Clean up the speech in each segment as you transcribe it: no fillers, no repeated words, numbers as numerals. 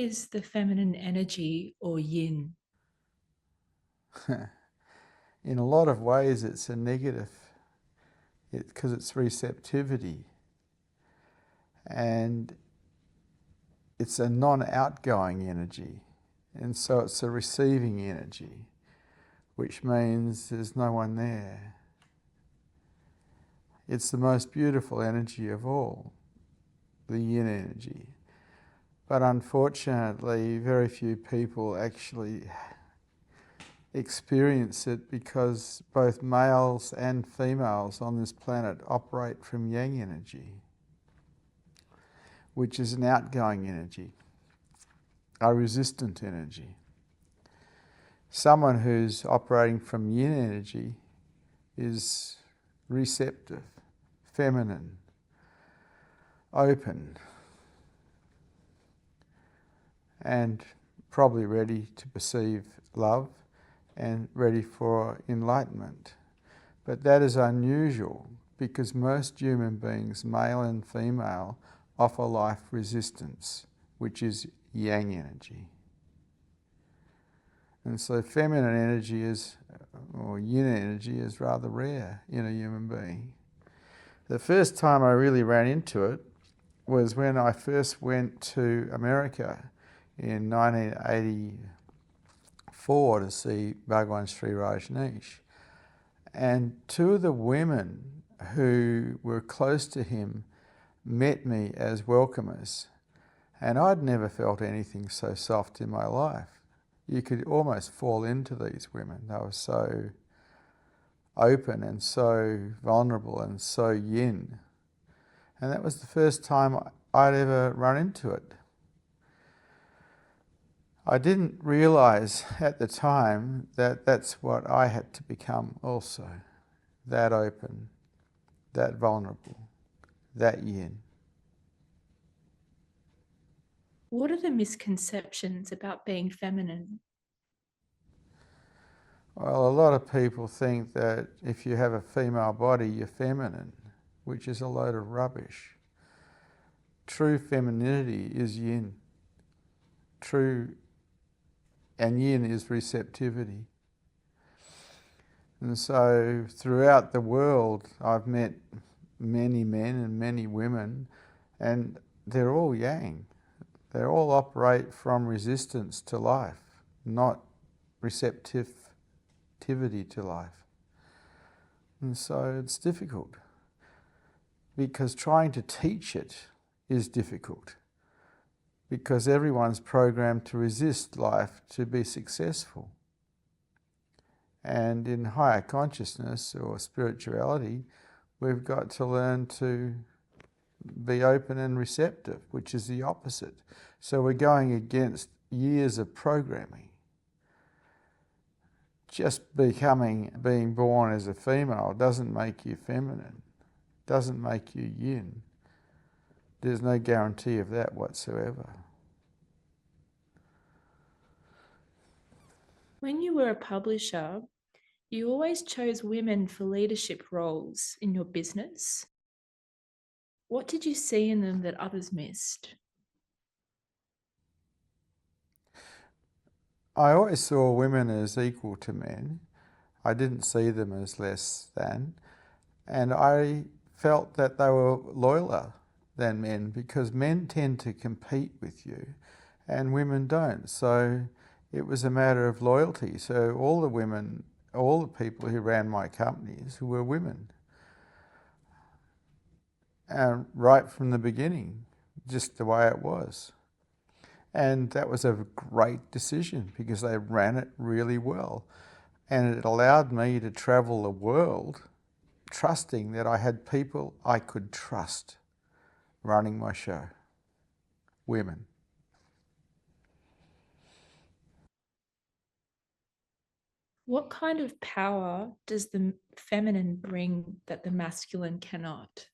is the feminine energy or yin? In a lot of ways it's a negative because it's receptivity, and it's a non-outgoing energy, and so it's a receiving energy, which means there's no one there. It's the most beautiful energy of all, the yin energy. But unfortunately, very few people actually experience it because both males and females on this planet operate from yang energy, which is an outgoing energy, a resistant energy. Someone who's operating from yin energy is receptive, feminine, open, and probably ready to perceive love and ready for enlightenment. But that is unusual because most human beings, male and female, offer life resistance, which is yang energy. And so feminine energy is, or yin energy, is rather rare in a human being. The first time I really ran into it was when I first went to America in 1984 to see Bhagwan Sri Rajneesh. And two of the women who were close to him met me as welcomers. And I'd never felt anything so soft in my life. You could almost fall into these women. They were so open and so vulnerable and so yin. And that was the first time I'd ever run into it. I didn't realize at the time that that's what I had to become also. That open, that vulnerable, that yin. What are the misconceptions about being feminine? Well, a lot of people think that if you have a female body, you're feminine, which is a load of rubbish. True femininity is yin. And yin is receptivity. And so throughout the world, I've met many men and many women, and they're all yang. They all operate from resistance to life, not receptivity to life. And so it's difficult, because trying to teach it is difficult, because everyone's programmed to resist life to be successful. And in higher consciousness or spirituality, we've got to learn to be open and receptive, which is the opposite. So we're going against years of programming. Just being born as a female doesn't make you feminine, doesn't make you yin. There's no guarantee of that whatsoever. When you were a publisher, you always chose women for leadership roles in your business. What did you see in them that others missed? I always saw women as equal to men. I didn't see them as less than. And I felt that they were loyaler than men, because men tend to compete with you and women don't. So it was a matter of loyalty. So all the people who ran my companies were women. And right from the beginning, just the way it was. And that was a great decision because they ran it really well. And it allowed me to travel the world trusting that I had people I could trust running my show. Women. What kind of power does the feminine bring that the masculine cannot?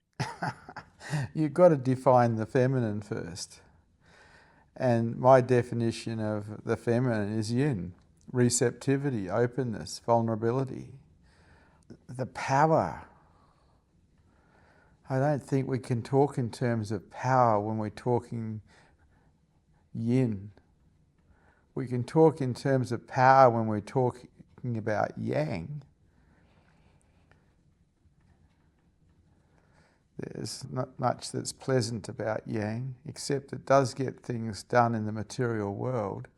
You've got to define the feminine first. And my definition of the feminine is yin. Receptivity, openness, vulnerability. The power. I don't think we can talk in terms of power when we're talking yin, We can talk in terms of power when we're talking about yang. There's not much that's pleasant about yang, except it does get things done in the material world.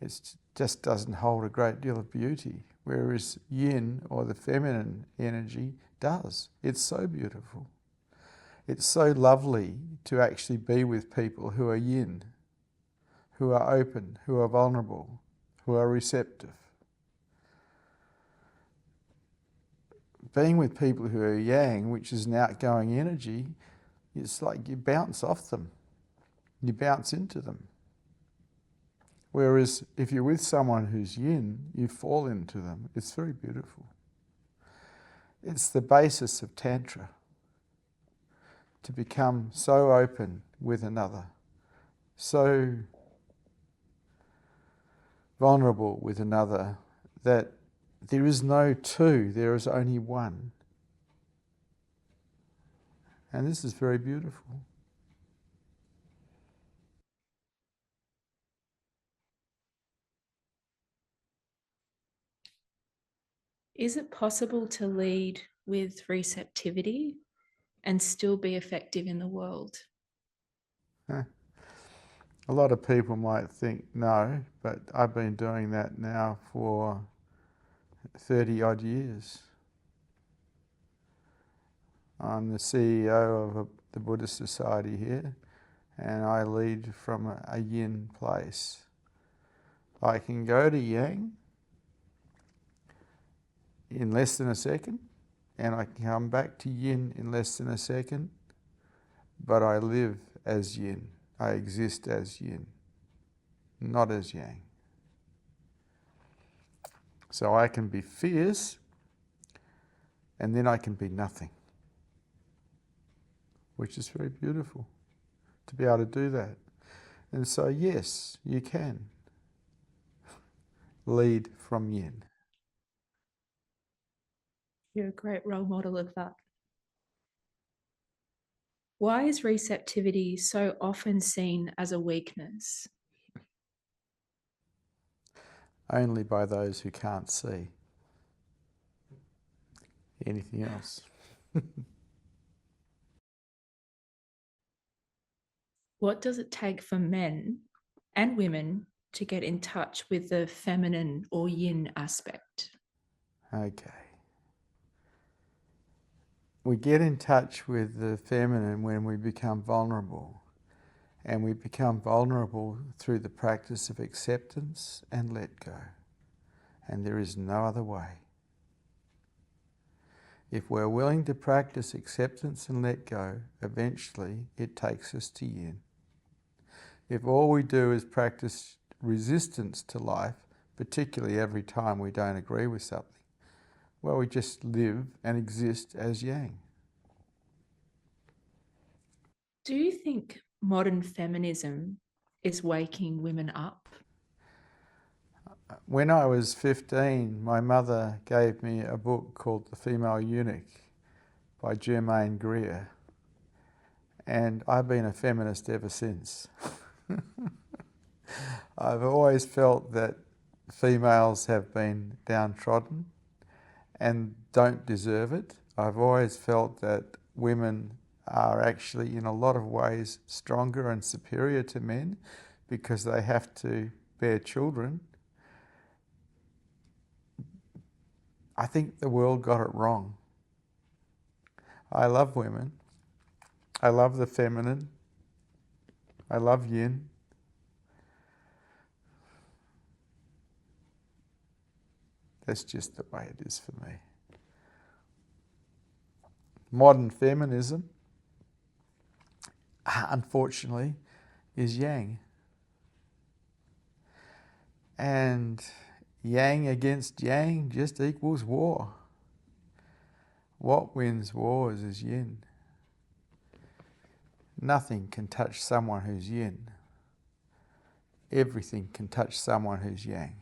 It just doesn't hold a great deal of beauty, whereas yin, or the feminine energy, does. It's so beautiful. It's so lovely to actually be with people who are yin, who are open, who are vulnerable, who are receptive. Being with people who are yang, which is an outgoing energy, it's like you bounce off them. You bounce into them. Whereas if you're with someone who's yin, you fall into them. It's very beautiful. It's the basis of Tantra, to become so open with another, so vulnerable with another, that there is no two, there is only one. And this is very beautiful. Is it possible to lead with receptivity and still be effective in the world? A lot of people might think no, but I've been doing that now for 30 odd years. I'm the CEO of the Buddhist Society here, and I lead from a yin place. I can go to yang in less than a second, and I can come back to yin in less than a second, but I live as yin. I exist as yin, not as yang. So I can be fierce, and then I can be nothing, which is very beautiful to be able to do that. And so yes, you can lead from yin. You're a great role model of that. Why is receptivity so often seen as a weakness? Only by those who can't see anything else. What does it take for men and women to get in touch with the feminine or yin aspect? Okay. We get in touch with the feminine when we become vulnerable. And we become vulnerable through the practice of acceptance and let go. And there is no other way. If we're willing to practice acceptance and let go, eventually it takes us to yin. If all we do is practice resistance to life, particularly every time we don't agree with something, well, we just live and exist as yang. Do you think modern feminism is waking women up? When I was 15, my mother gave me a book called The Female Eunuch by Germaine Greer, and I've been a feminist ever since. I've always felt that females have been downtrodden and don't deserve it. I've always felt that women are actually in a lot of ways stronger and superior to men because they have to bear children. I think the world got it wrong. I love women. I love the feminine. I love yin. That's just the way it is for me. Modern feminism, unfortunately, is yang. And yang against yang just equals war. What wins wars is yin. Nothing can touch someone who's yin. Everything can touch someone who's yang.